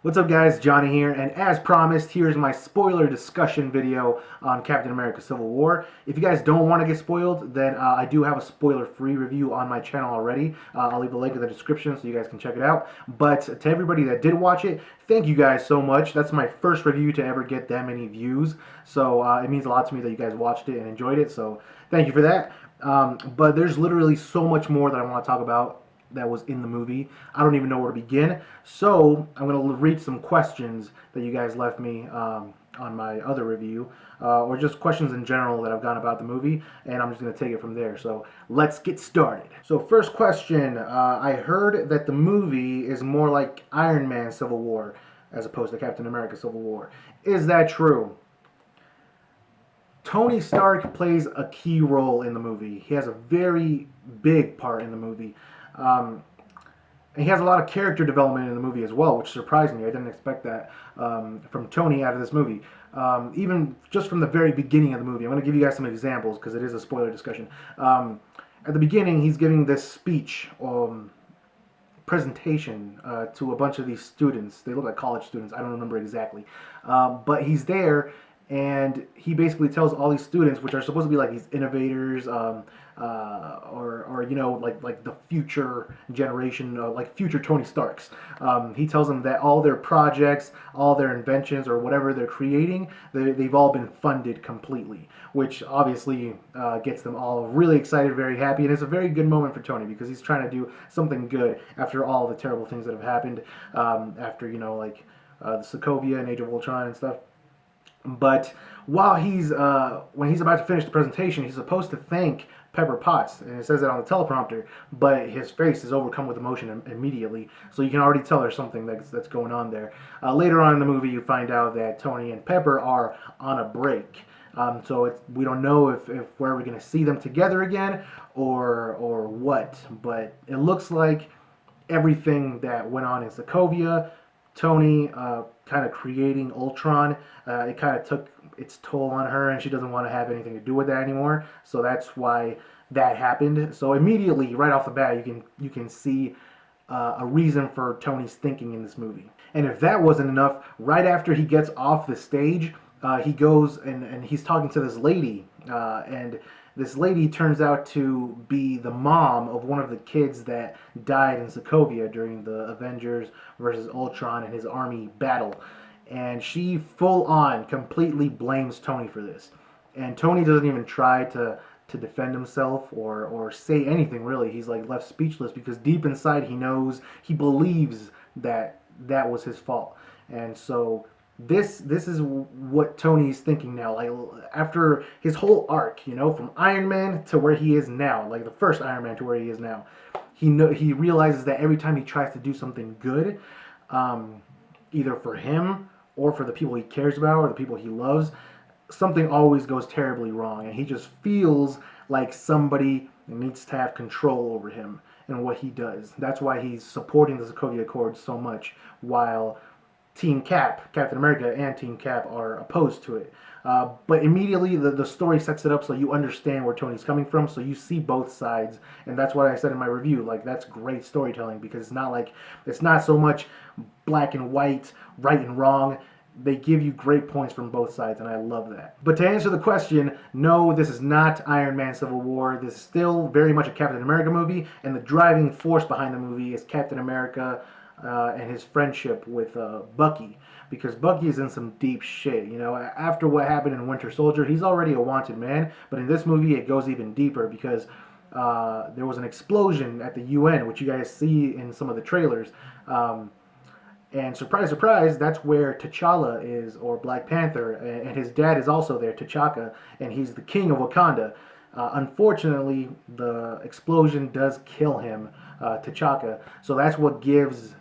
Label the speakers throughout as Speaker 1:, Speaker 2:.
Speaker 1: What's up guys, Johnny here, and as promised, here's my spoiler discussion video on Captain America Civil War. If you guys don't want to get spoiled, then I do have a spoiler-free review on my channel already. I'll leave a link in the description so you guys can check it out. But to everybody that did watch it, thank you guys so much. That's my first review to ever get that many views, so it means a lot to me that you guys watched it and enjoyed it, so thank you for that. But there's literally so much more that I want to talk about that was in the movie. I don't even know where to begin. So I'm going to read some questions that you guys left me on my other review, or just questions in general that I've gotten about the movie, and I'm just going to take it from there. So let's get started. So first question, I heard that the movie is more like Iron Man Civil War as opposed to Captain America Civil War. Is that true? Tony Stark plays a key role in the movie. He has a very big part in the movie. And he has a lot of character development in the movie as well, which surprised me. I didn't expect that from Tony out of this movie. Even just from the very beginning of the movie. I'm going to give you guys some examples because it is a spoiler discussion. At the beginning, he's giving this speech, presentation to a bunch of these students. They look like college students. I don't remember exactly. But he's there, and he basically tells all these students, which are supposed to be like these innovators, or you know, like the future generation, like future Tony Starks. He tells them that all their projects, all their inventions, or whatever they're creating, they've all been funded completely, which obviously gets them all really excited, very happy, and it's a very good moment for Tony because he's trying to do something good after all the terrible things that have happened, after, you know, like the Sokovia and Age of Ultron and stuff. But while when he's about to finish the presentation, he's supposed to thank Pepper Potts, and it says it on the teleprompter, but his face is overcome with emotion immediately, so you can already tell there's something that's going on there. Later on in the movie, you find out that Tony and Pepper are on a break. So we don't know if we're ever going to see them together again or what, but it looks like everything that went on in Sokovia, Tony kind of creating Ultron, it kind of took its toll on her, and she doesn't want to have anything to do with that anymore. So that's why that happened. So immediately, right off the bat, you can see a reason for Tony's thinking in this movie. And if that wasn't enough, right after he gets off the stage, he goes and he's talking to this lady, and this lady turns out to be the mom of one of the kids that died in Sokovia during the Avengers versus Ultron and his army battle. And she full on completely blames Tony for this. And Tony doesn't even try to defend himself or say anything really. He's like left speechless because deep inside he believes that that was his fault. And so this is what Tony's thinking now, like after his whole arc, you know, from Iron Man to where he is now, like the first Iron Man to where he is now. He realizes that every time he tries to do something good, either for him or for the people he cares about or the people he loves, something always goes terribly wrong, and he just feels like somebody needs to have control over him and what he does. That's why he's supporting the Sokovia Accords so much, while Team Cap, Captain America and Team Cap are opposed to it. But immediately the story sets it up so you understand where Tony's coming from, so you see both sides, and that's what I said in my review. Like, that's great storytelling because it's not so much black and white, right and wrong. They give you great points from both sides, and I love that. But to answer the question, no, this is not Iron Man Civil War. This is still very much a Captain America movie, and the driving force behind the movie is Captain America and his friendship with Bucky, because Bucky is in some deep shit. You know, after what happened in Winter Soldier, he's already a wanted man, but in this movie it goes even deeper because there was an explosion at the UN, which you guys see in some of the trailers. And surprise, surprise, that's where T'Challa is, or Black Panther, and his dad is also there, T'Chaka, and he's the king of Wakanda. Unfortunately, the explosion does kill him, T'Chaka, so that's what gives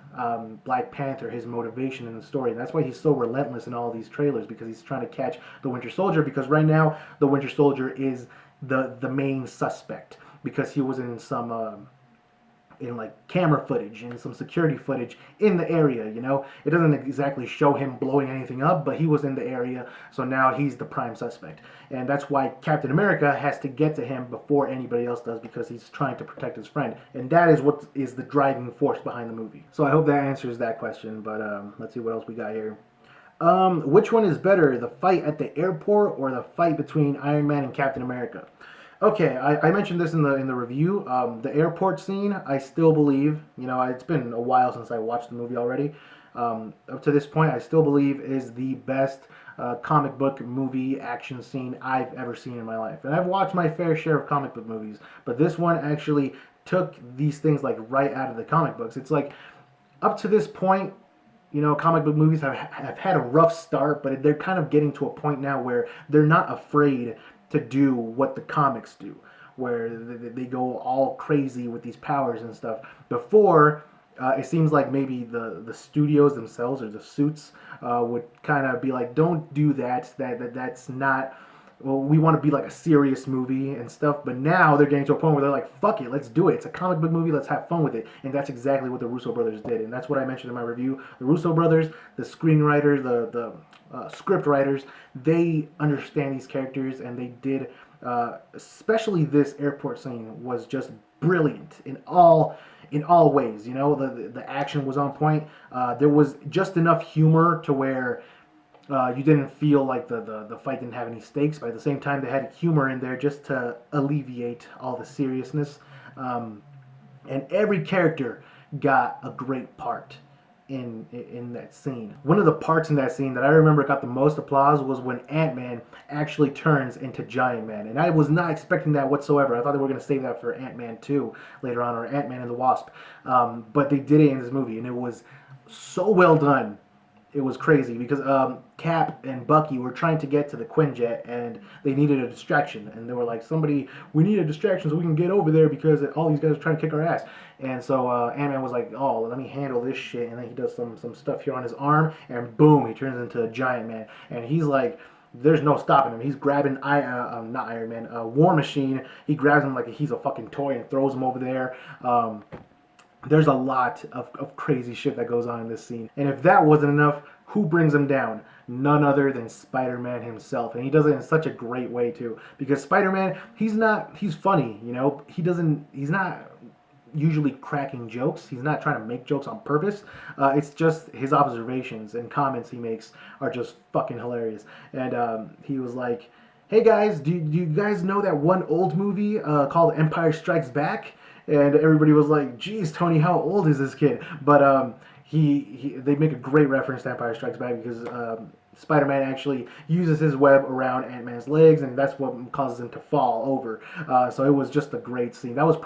Speaker 1: Black Panther his motivation in the story. And that's why he's so relentless in all these trailers, because he's trying to catch the Winter Soldier, because right now the Winter Soldier is the main suspect, because he was in some in like camera footage and some security footage in the area. You know, it doesn't exactly show him blowing anything up, but he was in the area, so now he's the prime suspect, and that's why Captain America has to get to him before anybody else does, because he's trying to protect his friend, and that is what is the driving force behind the movie. So I hope that answers that question. But let's see what else we got here. Which one is better, the fight at the airport or the fight between Iron Man and Captain America? Okay, I mentioned this in the review. The airport scene, I still believe, you know, it's been a while since I watched the movie already. Up to this point, I still believe is the best comic book movie action scene I've ever seen in my life. And I've watched my fair share of comic book movies, but this one actually took these things like right out of the comic books. It's like up to this point, you know, comic book movies have had a rough start, but they're kind of getting to a point now where they're not afraid to do what the comics do, where they go all crazy with these powers and stuff. Before, it seems like maybe the studios themselves or the suits would kind of be like, don't do that. That's not. Well, we want to be like a serious movie and stuff, but now they're getting to a point where they're like, fuck it, let's do it. It's a comic book movie, let's have fun with it. And that's exactly what the Russo brothers did. And that's what I mentioned in my review. The Russo brothers, the screenwriter, the script writers, they understand these characters, and they did, especially this airport scene was just brilliant in all ways. You know, the action was on point. There was just enough humor to where you didn't feel like the fight didn't have any stakes, but at the same time they had humor in there just to alleviate all the seriousness. And every character got a great part in that scene. One of the parts in that scene that I remember got the most applause was when Ant-Man actually turns into Giant Man. And I was not expecting that whatsoever. I thought they were going to save that for Ant-Man 2 later on, or Ant-Man and the Wasp. But they did it in this movie, and it was so well done. It was crazy because Cap and Bucky were trying to get to the Quinjet, and they needed a distraction. And they were like, we need a distraction so we can get over there because all these guys are trying to kick our ass. And so Ant-Man was like, oh, let me handle this shit. And then he does some stuff here on his arm, and boom, he turns into a Giant Man. And he's like, there's no stopping him. He's grabbing, not Iron Man, War Machine. He grabs him like he's a fucking toy and throws him over there. There's a lot of crazy shit that goes on in this scene. And if that wasn't enough, who brings him down? None other than Spider-Man himself. And he does it in such a great way too. Because Spider-Man, he's funny, you know. He's not usually cracking jokes. He's not trying to make jokes on purpose. It's just his observations and comments he makes are just fucking hilarious. And he was like, hey guys, do you guys know that one old movie called Empire Strikes Back? And everybody was like, geez, Tony, how old is this kid? But they make a great reference to Empire Strikes Back because Spider-Man actually uses his web around Ant-Man's legs, and that's what causes him to fall over. So it was just a great scene. That was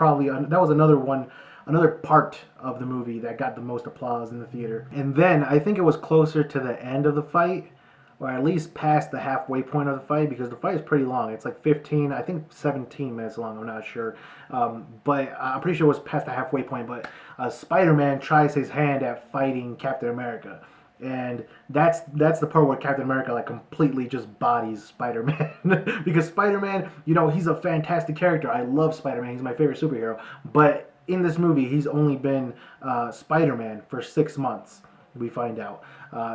Speaker 1: another part of the movie that got the most applause in the theater. And then I think it was closer to the end of the fight, or at least past the halfway point of the fight, because the fight is pretty long. It's like 15, I think 17 minutes long, I'm not sure. But I'm pretty sure it was past the halfway point, but Spider-Man tries his hand at fighting Captain America. And that's the part where Captain America like completely just bodies Spider-Man. Because Spider-Man, you know, he's a fantastic character. I love Spider-Man. He's my favorite superhero. But in this movie, he's only been Spider-Man for 6 months, we find out.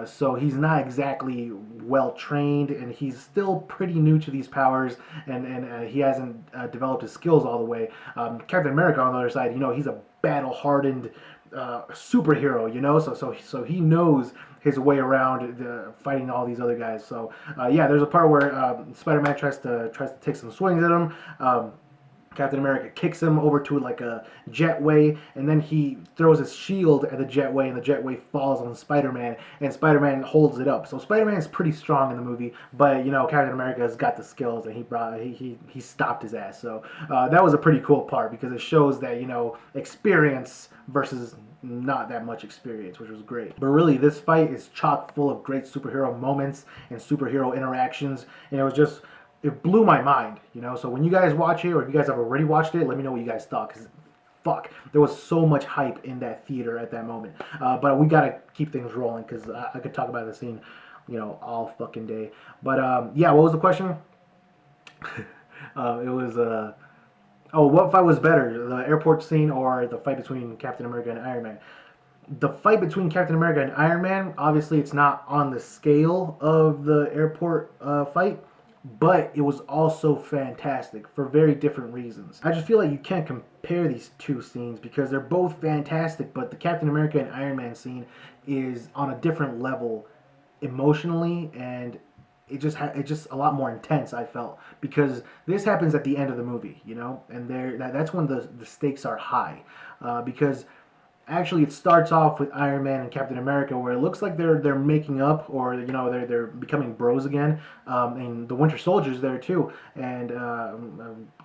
Speaker 1: So he's not exactly well trained, and he's still pretty new to these powers, and he hasn't developed his skills all the way. Captain America, on the other side, you know, he's a battle-hardened superhero, you know, so he knows his way around fighting all these other guys. So yeah, there's a part where Spider-Man tries to take some swings at him. Captain America kicks him over to like a jetway, and then he throws his shield at the jetway, and the jetway falls on Spider-Man, and Spider-Man holds it up. So Spider-Man is pretty strong in the movie, but you know, Captain America has got the skills, and he stopped his ass. So that was a pretty cool part because it shows that, you know, experience versus not that much experience, which was great. But really, this fight is chock full of great superhero moments and superhero interactions, and it blew my mind, you know. So when you guys watch it, or if you guys have already watched it, let me know what you guys thought, because fuck, there was so much hype in that theater at that moment. But we gotta keep things rolling, because I could talk about the scene, you know, all fucking day. But yeah, what was the question? It was Oh, what fight was better, the airport scene or the fight between Captain America and Iron Man? The fight between Captain America and Iron Man, obviously, it's not on the scale of the airport fight, but it was also fantastic for very different reasons. I just feel like you can't compare these two scenes because they're both fantastic, but the Captain America and Iron Man scene is on a different level emotionally, and it's just a lot more intense. I felt because this happens at the end of the movie, you know, and that's when the stakes are high, because actually it starts off with Iron Man and Captain America where it looks like they're making up, or you know they're becoming bros again, and the Winter Soldier's there too, and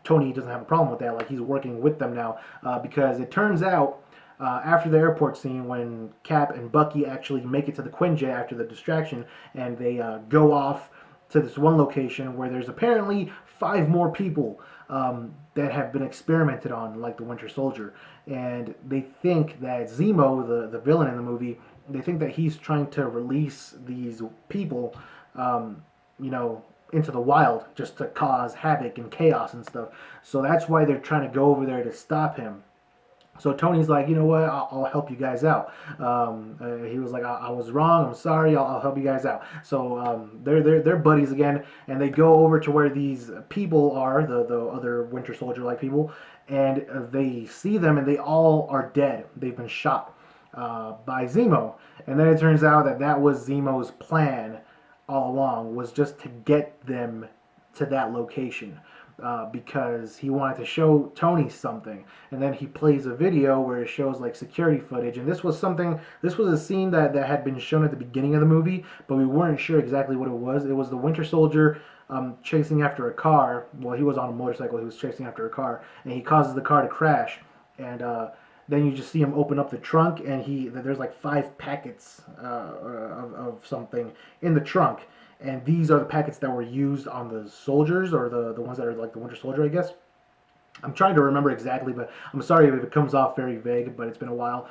Speaker 1: Tony doesn't have a problem with that, like he's working with them now, because it turns out after the airport scene when Cap and Bucky actually make it to the Quinjet after the distraction, and they go off to this one location where there's apparently 5 more people that have been experimented on, like the Winter Soldier, and they think that Zemo, the villain in the movie, they think that he's trying to release these people, you know, into the wild just to cause havoc and chaos and stuff. So that's why they're trying to go over there to stop him. So Tony's like, you know what? I'll help you guys out. He was like, I was wrong. I'm sorry. I'll help you guys out. So they're buddies again, and they go over to where these people are, the other Winter Soldier like people, and they see them, and they all are dead. They've been shot by Zemo, and then it turns out that that was Zemo's plan all along, was just to get them to that location. Because he wanted to show Tony something, and then he plays a video where it shows like security footage, and this was something. This was a scene that had been shown at the beginning of the movie, but we weren't sure exactly what it was. It was the Winter Soldier chasing after a car. Well, he was on a motorcycle. He was chasing after a car, and he causes the car to crash, and then you just see him open up the trunk, and there's like 5 packets of something in the trunk, and these are the packets that were used on the soldiers, or the ones that are like the Winter Soldier, I guess. I'm trying to remember exactly, but I'm sorry if it comes off very vague, but it's been a while.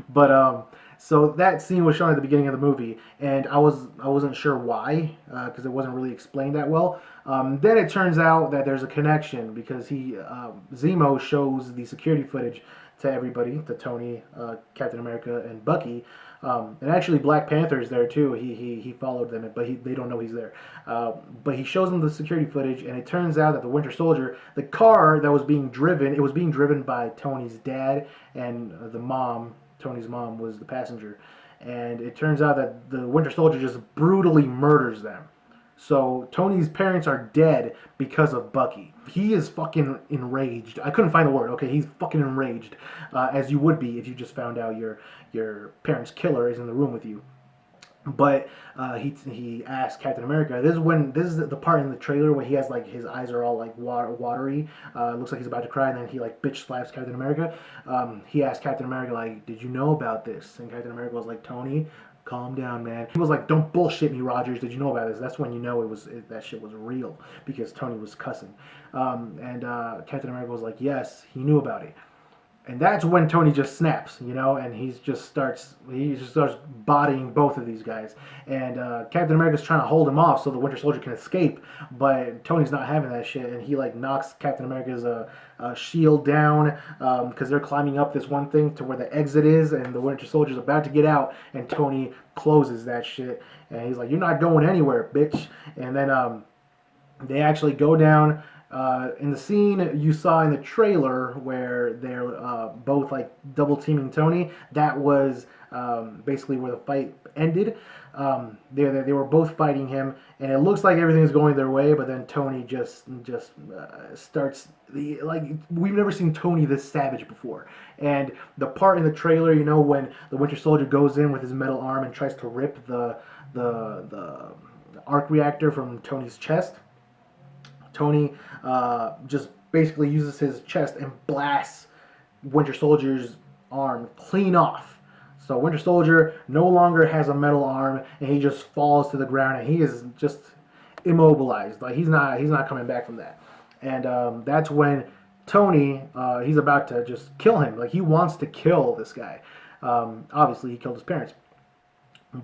Speaker 1: But so that scene was shown at the beginning of the movie, and I wasn't sure why, because it wasn't really explained that well. Then it turns out that there's a connection because Zemo shows the security footage to everybody, to Tony, Captain America, and Bucky. And actually, Black Panther is there too. He followed them, but they don't know he's there. But he shows them the security footage, and it turns out that the Winter Soldier, the car that was being driven, it was being driven by Tony's dad, and the mom, Tony's mom, was the passenger. And it turns out that the Winter Soldier just brutally murders them. So Tony's parents are dead because of Bucky. He is fucking enraged. I couldn't find the word. Okay, he's fucking enraged, as you would be if you just found out your parents' killer is in the room with you. But he asked Captain America. This is the part in the trailer where he has like his eyes are all like watery. Looks like he's about to cry, and then he like bitch slaps Captain America. He asked Captain America like, "Did you know about this?" And Captain America was like, "Tony, calm down, man." He was like, "Don't bullshit me, Rogers. Did you know about this?" That's when you know that shit was real because Tony was cussing. And Captain America was like, "Yes, he knew about it." And that's when Tony just snaps, you know, and he just starts bodying both of these guys. And Captain America's trying to hold him off so the Winter Soldier can escape, but Tony's not having that shit, and he like knocks Captain America's shield down because they're climbing up this one thing to where the exit is, and the Winter Soldier's about to get out, and Tony closes that shit, and he's like, "You're not going anywhere, bitch." And then they actually go down. In the scene you saw in the trailer where they're both like double teaming Tony, that was basically where the fight ended. They were both fighting him, and it looks like everything's going their way, but then Tony just starts like we've never seen Tony this savage before. And the part in the trailer, you know, when the Winter Soldier goes in with his metal arm and tries to rip the arc reactor from Tony's chest. Tony just basically uses his chest and blasts Winter Soldier's arm clean off. So Winter Soldier no longer has a metal arm, and he just falls to the ground, and he is just immobilized. Like he's not coming back from that. And that's when Tony he's about to just kill him. Like he wants to kill this guy. Obviously, he killed his parents,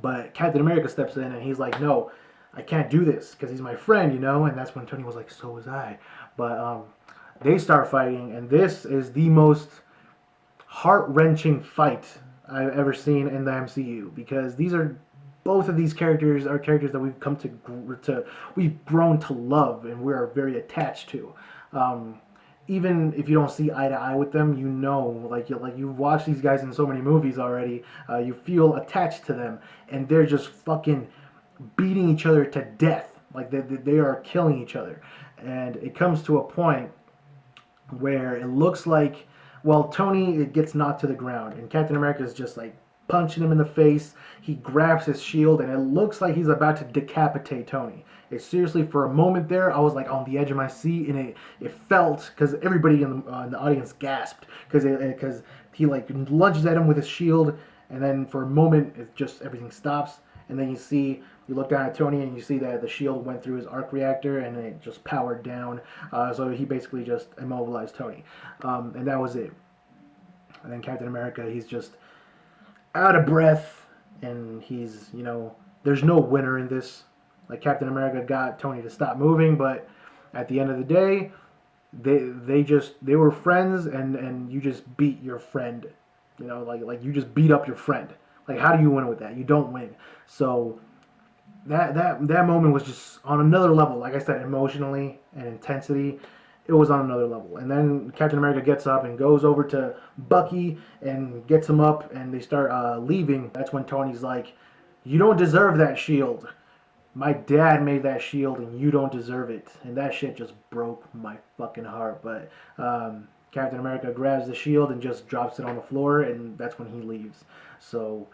Speaker 1: but Captain America steps in, and he's like, "No, I can't do this because he's my friend, you know." And that's when Tony was like, "So was I." But They start fighting, and this is the most heart-wrenching fight I've ever seen in the MCU, because these are both of these characters are characters that we've come to we've grown to love and we are very attached to. Um, Even if you don't see eye to eye with them, you know, like you've watched these guys in so many movies already. You feel attached to them, and they're just fucking beating each other to death. Like they are killing each other, and it comes to a point where it looks like, well, Tony gets knocked to the ground, and Captain America is just like punching him in the face. He grabs his shield, and it looks like he's about to decapitate Tony. It seriously, for a moment there, I was like on the edge of my seat, and it felt, because everybody in the audience gasped, because he like lunges at him with his shield, and then for a moment, it just everything stops, and then you look down at Tony, and you see that the shield went through his arc reactor, and it just powered down. So he basically just immobilized Tony, and that was it. And then Captain America, he's just out of breath, and he's, there's no winner in this. Like, Captain America got Tony to stop moving, but at the end of the day, they were friends, and you just beat your friend. Like you just beat up your friend. Like, how do you win with that? You don't win. So that moment was just on another level. Like I said, emotionally and intensity, it was on another level. And then Captain America gets up and goes over to Bucky and gets him up, and they start leaving. That's when Tony's like, "You don't deserve that shield. My dad made that shield, and you don't deserve it." And that shit just broke my fucking heart. But Captain America grabs the shield and just drops it on the floor, and that's when he leaves. So,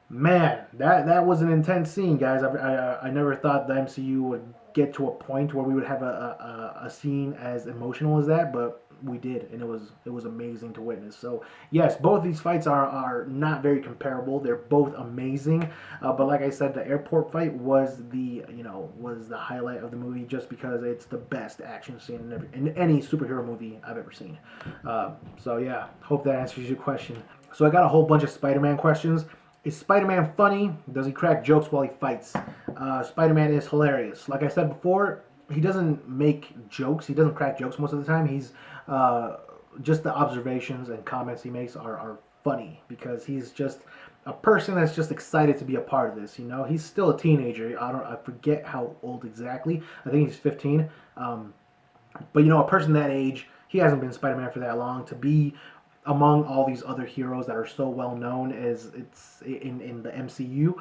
Speaker 1: man, that was an intense scene, guys. I never thought the MCU would get to a point where we would have a scene as emotional as that, but we did, and it was amazing to witness. So yes, both these fights are not very comparable. They're both amazing, but like I said, the airport fight was the highlight of the movie, just because it's the best action scene in any superhero movie I've ever seen. So yeah, hope that answers your question. So I got a whole bunch of Spider-Man questions. Is Spider-Man funny? Does he crack jokes while he fights? Spider-Man is hilarious. Like I said before, he doesn't make jokes. He doesn't crack jokes most of the time. He's just the observations and comments he makes are funny, because he's just a person that's just excited to be a part of this. He's still a teenager. I forget how old exactly. I think he's 15. But a person that age, he hasn't been Spider-Man for that long. To be among all these other heroes that are so well known as it's in the MCU,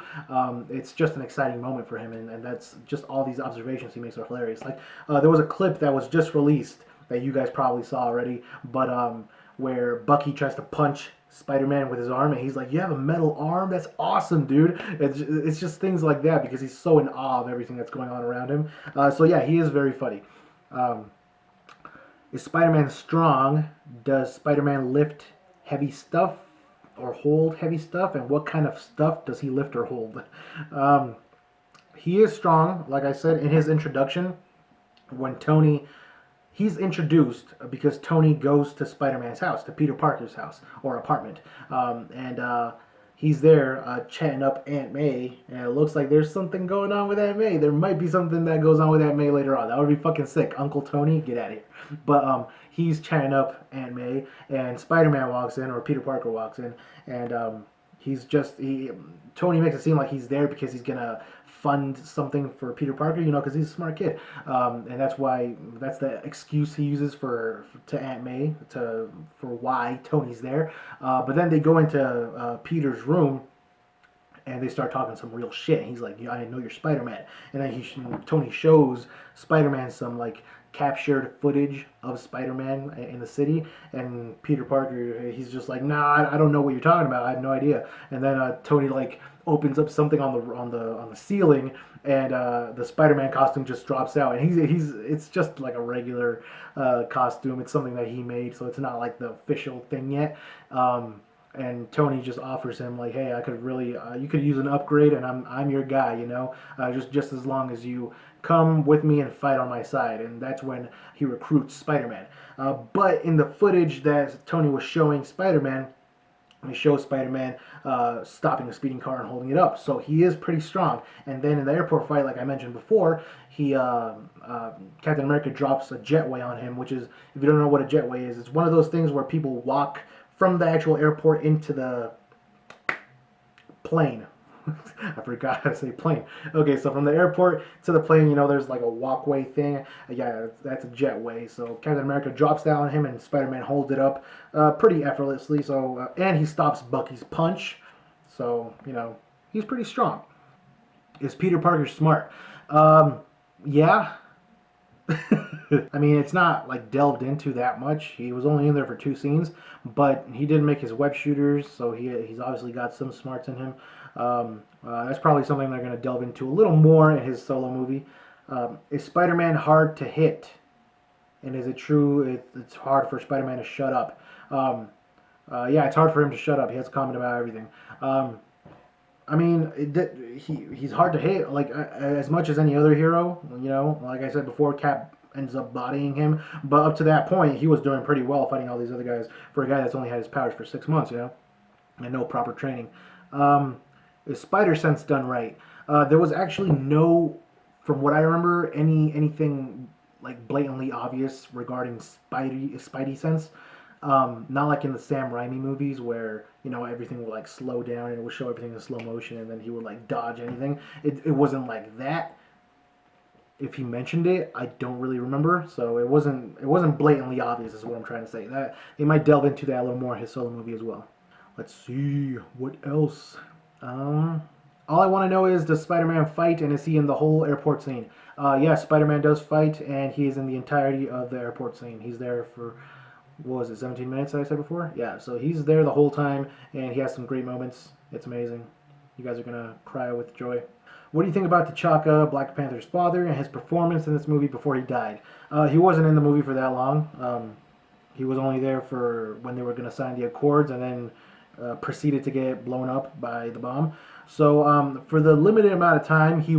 Speaker 1: it's just an exciting moment for him, and that's just all these observations he makes are hilarious. Like there was a clip that was just released that you guys probably saw already, but where Bucky tries to punch Spider-Man with his arm, and he's like, "You have a metal arm? That's awesome, dude!" It's just things like that, because he's so in awe of everything that's going on around him. So yeah, he is very funny. Is Spider-Man strong? Does Spider-Man lift heavy stuff or hold heavy stuff? And what kind of stuff does he lift or hold? He is strong, like I said in his introduction. When he's introduced because Tony goes to Spider-Man's house, to Peter Parker's house or apartment, and he's there chatting up Aunt May, and it looks like there's something going on with Aunt May. There might be something that goes on with Aunt May later on. That would be fucking sick. Uncle Tony, get out of here. But he's chatting up Aunt May, and Spider-Man walks in, or Peter Parker walks in, and Tony makes it seem like he's there because he's gonna fund something for Peter Parker, because he's a smart kid, and that's the excuse he uses to Aunt May for why Tony's there. But then they go into Peter's room, and they start talking some real shit. And he's like, "I didn't know you're Spider-Man." And then Tony shows Spider-Man some like captured footage of Spider-Man in the city, and Peter Parker, he's just like, "Nah, I don't know what you're talking about. I have no idea." And then Tony like opens up something on the ceiling, and the Spider-Man costume just drops out, and it's just like a regular costume. It's something that he made, so it's not like the official thing yet. And Tony just offers him like, "Hey, I could really, you could use an upgrade, and I'm your guy, just as long as you come with me and fight on my side." And that's when he recruits Spider-Man. But in the footage that Tony was showing Spider-Man, And it shows Spider-Man stopping a speeding car and holding it up. So he is pretty strong. And then in the airport fight, like I mentioned before, he Captain America drops a jetway on him, which is, if you don't know what a jetway is, it's one of those things where people walk from the actual airport into the plane. I forgot how to say plane. Okay, so from the airport to the plane, there's like a walkway thing. Yeah, that's a jetway. So Captain America drops down on him, and Spider-Man holds it up pretty effortlessly. So and he stops Bucky's punch. So he's pretty strong. Is Peter Parker smart? Yeah. I mean, it's not like delved into that much. He was only in there for 2 scenes, but he did make his web shooters, so he's obviously got some smarts in him. That's probably something they're going to delve into a little more in his solo movie. Is Spider-Man hard to hit? And is it true it's hard for Spider-Man to shut up? Yeah, it's hard for him to shut up. He has to comment about everything. I mean, he's hard to hit, like as much as any other hero. Like I said before, Cap ends up bodying him, but up to that point, he was doing pretty well fighting all these other guys for a guy that's only had his powers for 6 months, and no proper training. Is Spider Sense done right? There was actually no, from what I remember, anything like blatantly obvious regarding Spidey Sense. Not like in the Sam Raimi movies where everything would like slow down and it would show everything in slow motion and then he would like dodge anything. It wasn't like that. If he mentioned it, I don't really remember. So it wasn't blatantly obvious. Is what I'm trying to say. That they might delve into that a little more in his solo movie as well. Let's see what else. All I want to know is, does Spider-Man fight, and is he in the whole airport scene? Yes, Spider-Man does fight, and he is in the entirety of the airport scene. He's there for, what was it, 17 minutes that I said before? Yeah, so he's there the whole time, and he has some great moments. It's amazing. You guys are going to cry with joy. What do you think about T'Chaka, Black Panther's father, and his performance in this movie before he died? He wasn't in the movie for that long. He was only there for when they were going to sign the Accords, and then proceeded to get blown up by the bomb. So for the limited amount of time, he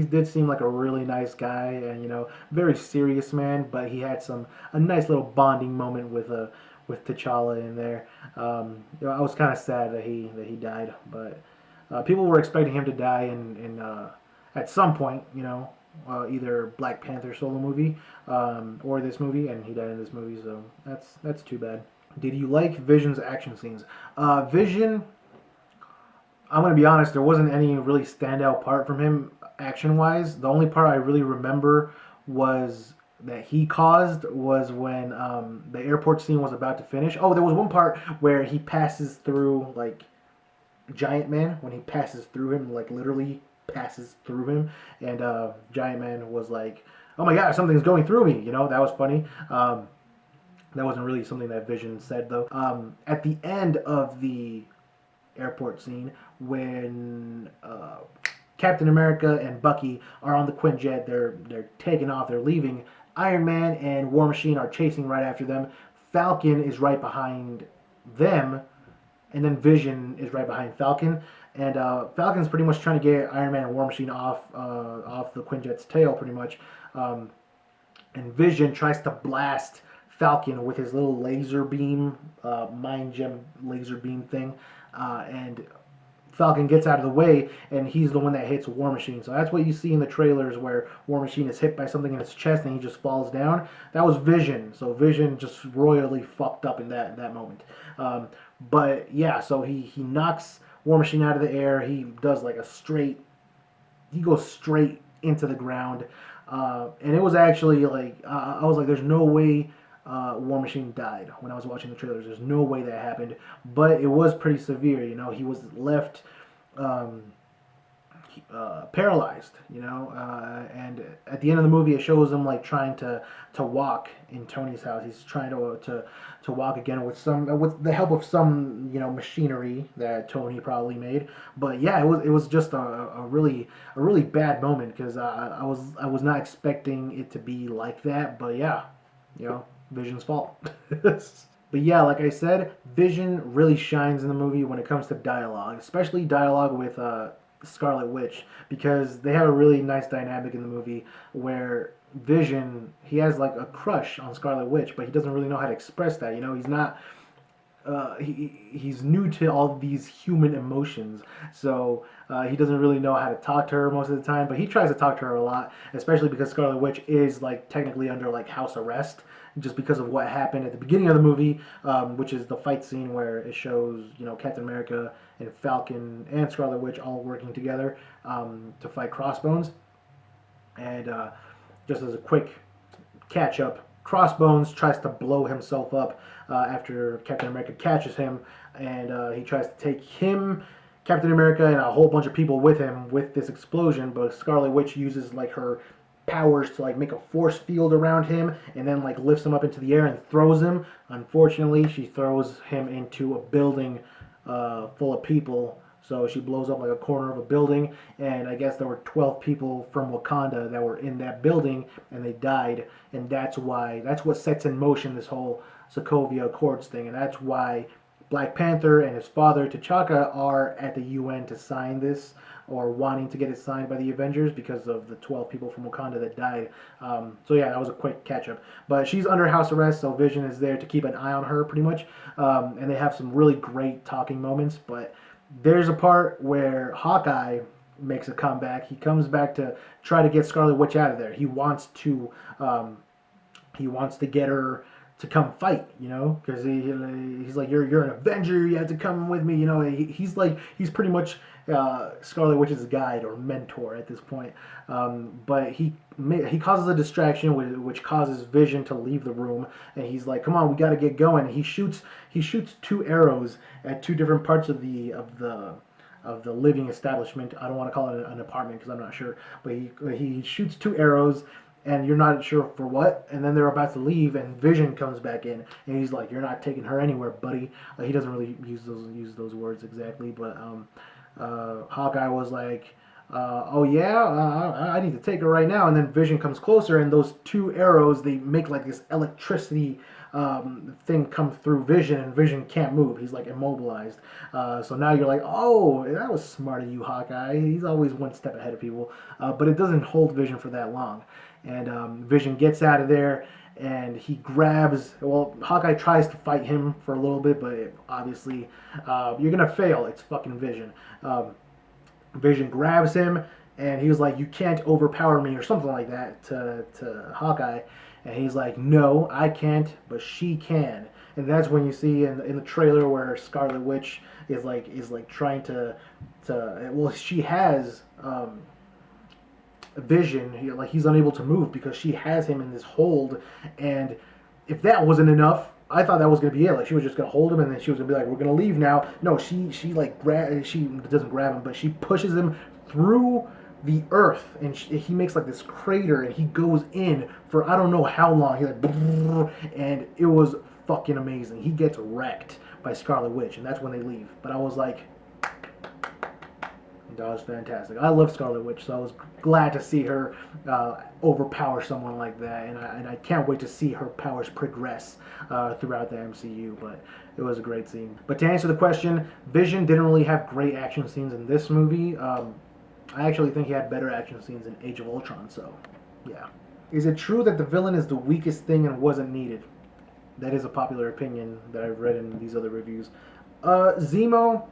Speaker 1: did seem like a really nice guy, and very serious man. But he had a nice little bonding moment with T'Challa in there. I was kind of sad that he died, but people were expecting him to die in at some point, either Black Panther solo movie or this movie, and he died in this movie. So that's too bad. Did you like Vision's action scenes? Vision, I'm going to be honest, there wasn't any really standout part from him action-wise. The only part I really remember was that he caused was when the airport scene was about to finish. Oh, there was one part where he passes through, like, Giant Man, when he passes through him, like, literally passes through him, and Giant Man was like, oh my god, something's going through me, that was funny. That wasn't really something that Vision said, though. At the end of the airport scene, when Captain America and Bucky are on the Quinjet, they're taking off, they're leaving. Iron Man and War Machine are chasing right after them. Falcon is right behind them, and then Vision is right behind Falcon. And Falcon's pretty much trying to get Iron Man and War Machine off the Quinjet's tail, pretty much. And Vision tries to blast Falcon with his little laser beam, mind gem laser beam thing, and Falcon gets out of the way, and he's the one that hits War Machine. So that's what you see in the trailers, where War Machine is hit by something in his chest and he just falls down. That was Vision. So Vision just royally fucked up in that moment. But yeah, so he knocks War Machine out of the air. He does like he goes straight into the ground, and it was actually like I was like, there's no way War Machine died when I was watching the trailers. There's no way that happened, but it was pretty severe. He was left paralyzed. And at the end of the movie, it shows him like trying to walk in Tony's house. He's trying to walk again with the help of some machinery that Tony probably made. But yeah, it was just a really bad moment, because I was not expecting it to be like that. But yeah, Vision's fault. But yeah, like I said, Vision really shines in the movie when it comes to dialogue, especially dialogue with Scarlet Witch, because they have a really nice dynamic in the movie where Vision, he has like a crush on Scarlet Witch, but he doesn't really know how to express that. He's not he's new to all these human emotions, so he doesn't really know how to talk to her most of the time. But he tries to talk to her a lot, especially because Scarlet Witch is like technically under like house arrest, just because of what happened at the beginning of the movie, which is the fight scene where it shows Captain America and Falcon and Scarlet Witch all working together to fight Crossbones. And just as a quick catch up, Crossbones tries to blow himself up after Captain America catches him, and he tries to take him, Captain America, and a whole bunch of people with him with this explosion. But Scarlet Witch uses like her powers to like make a force field around him, and then like lifts him up into the air and throws him. Unfortunately, she throws him into a building full of people. So she blows up like a corner of a building, and I guess there were 12 people from Wakanda that were in that building, and they died. And that's what sets in motion this whole Sokovia Accords thing, and that's why Black Panther and his father T'Chaka are at the UN to sign this, or wanting to get it signed by the Avengers because of the 12 people from Wakanda that died. So yeah, that was a quick catch up. But she's under house arrest, so Vision is there to keep an eye on her pretty much, and they have some really great talking moments. But there's a part where Hawkeye makes a comeback. He comes back to try to get Scarlet Witch out of there. He wants to get her to come fight, because he's like, you're an Avenger. You have to come with me. He's pretty much Scarlet Witch's guide or mentor at this point. But he causes a distraction, which causes Vision to leave the room, and he's like, "Come on, we got to get going." He shoots 2 arrows at 2 different parts of the living establishment. I don't want to call it an apartment because I'm not sure, but he shoots 2 arrows. And you're not sure for what, and then they're about to leave, and Vision comes back in, and he's like, "You're not taking her anywhere, buddy." He doesn't really use those words exactly, but Hawkeye was like, "Oh yeah, I need to take her right now." And then Vision comes closer, and those 2 arrows, they make like this electricity thing come through Vision, and Vision can't move. He's like immobilized. So now you're like, "Oh, that was smart of you, Hawkeye." He's always one step ahead of people, but it doesn't hold Vision for that long. And Vision gets out of there, and he grabs. Well, Hawkeye tries to fight him for a little bit, but obviously, you're gonna fail. It's fucking Vision. Vision grabs him, and he was like, "You can't overpower me," or something like that to Hawkeye. And he's like, "No, I can't, but she can." And that's when you see in the trailer where Scarlet Witch is like trying to well, she has Vision, he's unable to move because she has him in this hold. And if that wasn't enough, I thought that was gonna be it. Like, she was just gonna hold him, and then she was gonna be like, "We're gonna leave now." No, she doesn't grab him, but she pushes him through the earth, and he makes like this crater, and he goes in for I don't know how long. He and it was fucking amazing. He gets wrecked by Scarlet Witch, and that's when they leave. But I was like, that was fantastic. I love Scarlet Witch, so I was glad to see her overpower someone like that, and I can't wait to see her powers progress throughout the MCU, but it was a great scene. But to answer the question, Vision didn't really have great action scenes in this movie. I actually think he had better action scenes in Age of Ultron, so yeah. Is it true that the villain is the weakest thing and wasn't needed? That is a popular opinion that I've read in these other reviews. Zemo,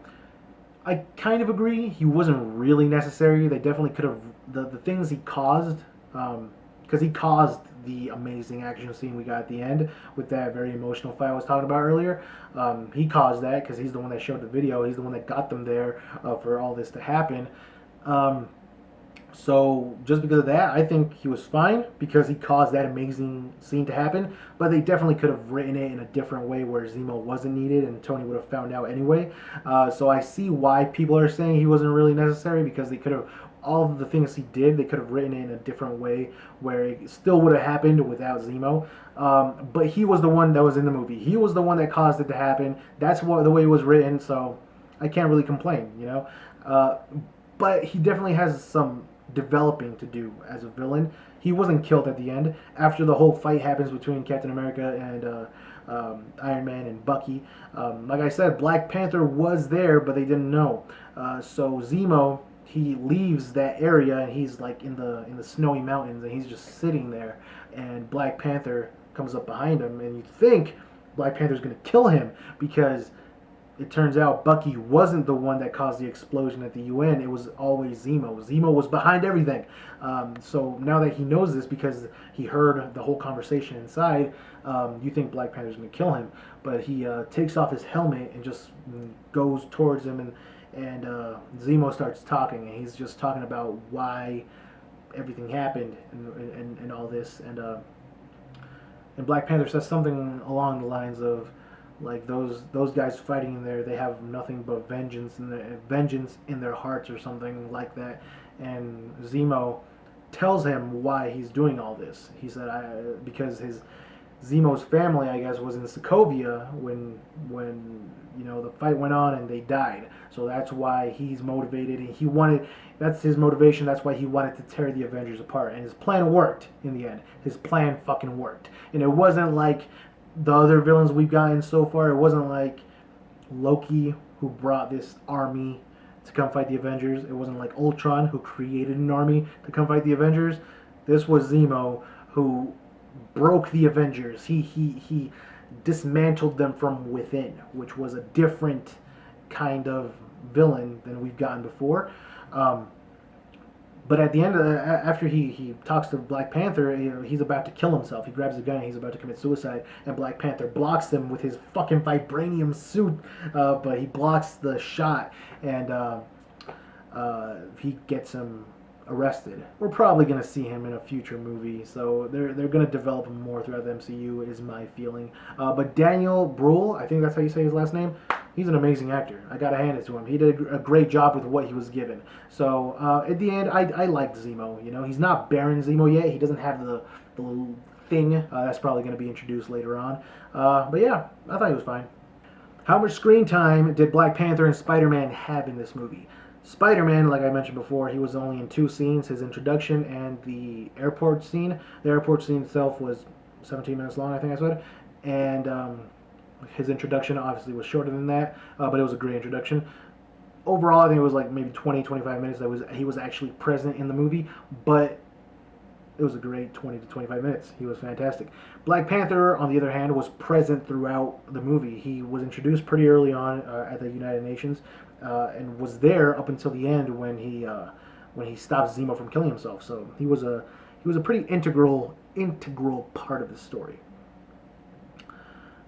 Speaker 1: I kind of agree. He wasn't really necessary. They definitely could have the things he caused, because he caused the amazing action scene we got at the end with that very emotional fight I was talking about earlier. He caused that because he's the one that showed the video. He's the one that got them there for all this to happen. So just because of that, I think he was fine because he caused that amazing scene to happen. But they definitely could have written it in a different way where Zemo wasn't needed and Tony would have found out anyway. So I see why people are saying he wasn't really necessary, because they could have, all of the things he did, they could have written it in a different way where it still would have happened without Zemo. But he was the one that was in the movie. He was the one that caused it to happen. That's the way it was written, so I can't really complain, But he definitely has some developing to do as a villain. He wasn't killed at the end. After the whole fight happens between Captain America and Iron Man and Bucky, like I said, Black Panther was there, but they didn't know. So Zemo, he leaves that area, and he's like in the snowy mountains, and he's just sitting there. And Black Panther comes up behind him, and you think Black Panther's going to kill him because it turns out Bucky wasn't the one that caused the explosion at the UN. It was always Zemo. Zemo was behind everything. So now that he knows this because he heard the whole conversation inside, you think Black Panther's going to kill him. But he takes off his helmet and just goes towards him, and Zemo starts talking, and he's just talking about why everything happened and all this. And Black Panther says something along the lines of, like, those guys fighting in there, they have nothing but vengeance in their hearts or something like that. And Zemo tells him why he's doing all this. He said, because Zemo's family, I guess, was in Sokovia when the fight went on and they died. So that's why he's motivated, and that's his motivation. That's why he wanted to tear the Avengers apart. And his plan worked in the end. His plan fucking worked. And it wasn't like the other villains we've gotten so far. It wasn't like Loki, who brought this army to come fight the Avengers. It wasn't like Ultron, who created an army to come fight the Avengers. This was Zemo, who broke the Avengers. He dismantled them from within, which was a different kind of villain than we've gotten before. But at the end, after he talks to Black Panther, he's about to kill himself. He grabs a gun and he's about to commit suicide, and Black Panther blocks him with his fucking vibranium suit. But he blocks the shot, and he gets him arrested. We're probably going to see him in a future movie, so they're going to develop him more throughout the MCU, is my feeling. But Daniel Bruhl, I think that's how you say his last name, he's an amazing actor. I got to hand it to him. He did a great job with what he was given. So at the end, I liked Zemo. He's not Baron Zemo yet. He doesn't have the little thing. That's probably going to be introduced later on. But yeah, I thought he was fine. How much screen time did Black Panther and Spider-Man have in this movie? Spider-Man, like I mentioned before, he was only in 2 scenes, his introduction and the airport scene. The airport scene itself was 17 minutes long, I think I said. And his introduction obviously was shorter than that, but it was a great introduction. Overall, I think it was like maybe 20, 25 minutes that he was actually present in the movie, but it was a great 20 to 25 minutes. He was fantastic. Black Panther, on the other hand, was present throughout the movie. He was introduced pretty early on at the United Nations, and was there up until the end when he stopped Zemo from killing himself. So he was a pretty integral part of the story.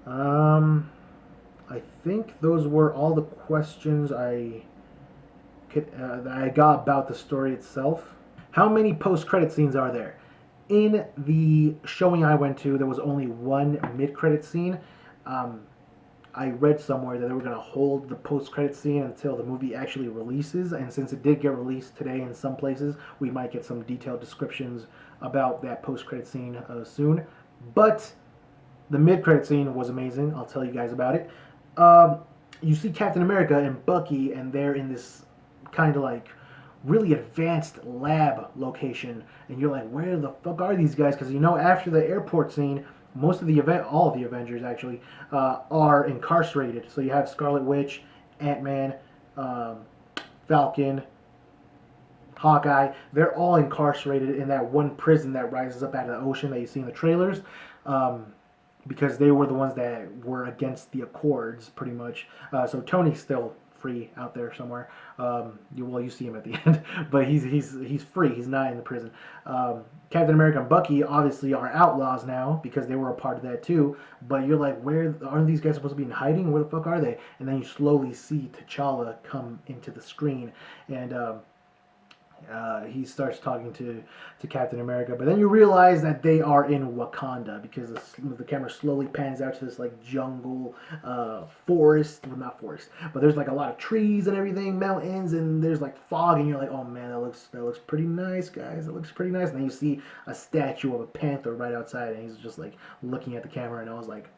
Speaker 1: I think those were all the questions that I got about the story itself. How many post-credit scenes are there? In the showing I went to, there was only 1 mid-credit scene. I read somewhere that they were going to hold the post-credit scene until the movie actually releases, and since it did get released today in some places, we might get some detailed descriptions about that post-credit scene soon. But the mid-credit scene was amazing. I'll tell you guys about it. You see Captain America and Bucky, and they're in this kind of like really advanced lab location, and you're like, where the fuck are these guys? Because after the airport scene, all of the Avengers actually are incarcerated. So you have Scarlet Witch, Ant-Man, Falcon, Hawkeye. They're all incarcerated in that one prison that rises up out of the ocean that you see in the trailers, because they were the ones that were against the Accords, pretty much. So Tony's still free out there somewhere. You see him at the end, but he's free. He's not in the prison. Captain America and Bucky obviously are outlaws now because they were a part of that too. But you're like, where aren't these guys supposed to be in hiding? Where the fuck are they? And then you slowly see T'Challa come into the screen, and he starts talking to Captain America, but then you realize that they are in Wakanda because the camera slowly pans out to this like jungle, forest, well, not forest, but there's like a lot of trees and everything, mountains, and there's like fog, and you're like, oh man, that looks pretty nice, guys. That looks pretty nice. And then you see a statue of a panther right outside, and he's just like looking at the camera, and I was like,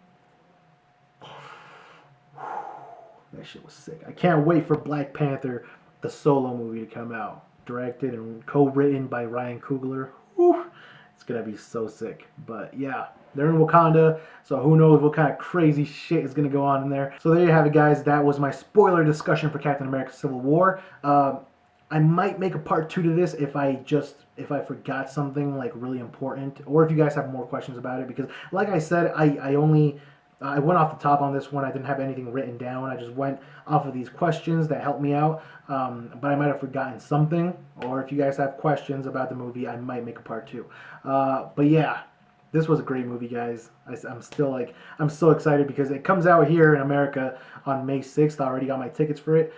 Speaker 1: that shit was sick. I can't wait for Black Panther, the solo movie, to come out. Directed and co-written by Ryan Coogler. Whew, it's gonna be so sick. But yeah, they're in Wakanda, so who knows what kind of crazy shit is gonna go on in there. So there you have it, guys. That was my spoiler discussion for Captain America: Civil War. I might make a part 2 to this if I forgot something like really important, or if you guys have more questions about it, because like I said, I only I went off the top on this one. I didn't have anything written down. I just went off of these questions that helped me out. But I might have forgotten something. Or if you guys have questions about the movie, I might make a part two. But yeah, this was a great movie, guys. I'm still like, I'm so excited because it comes out here in America on May 6th. I already got my tickets for it.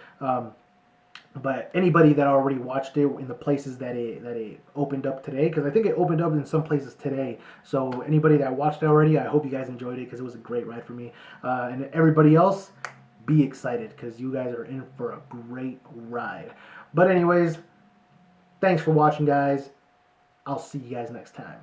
Speaker 1: But anybody that already watched it in the places that it opened up today, because I think it opened up in some places today. So anybody that watched it already, I hope you guys enjoyed it because it was a great ride for me. And everybody else, be excited because you guys are in for a great ride. But anyways, thanks for watching, guys. I'll see you guys next time.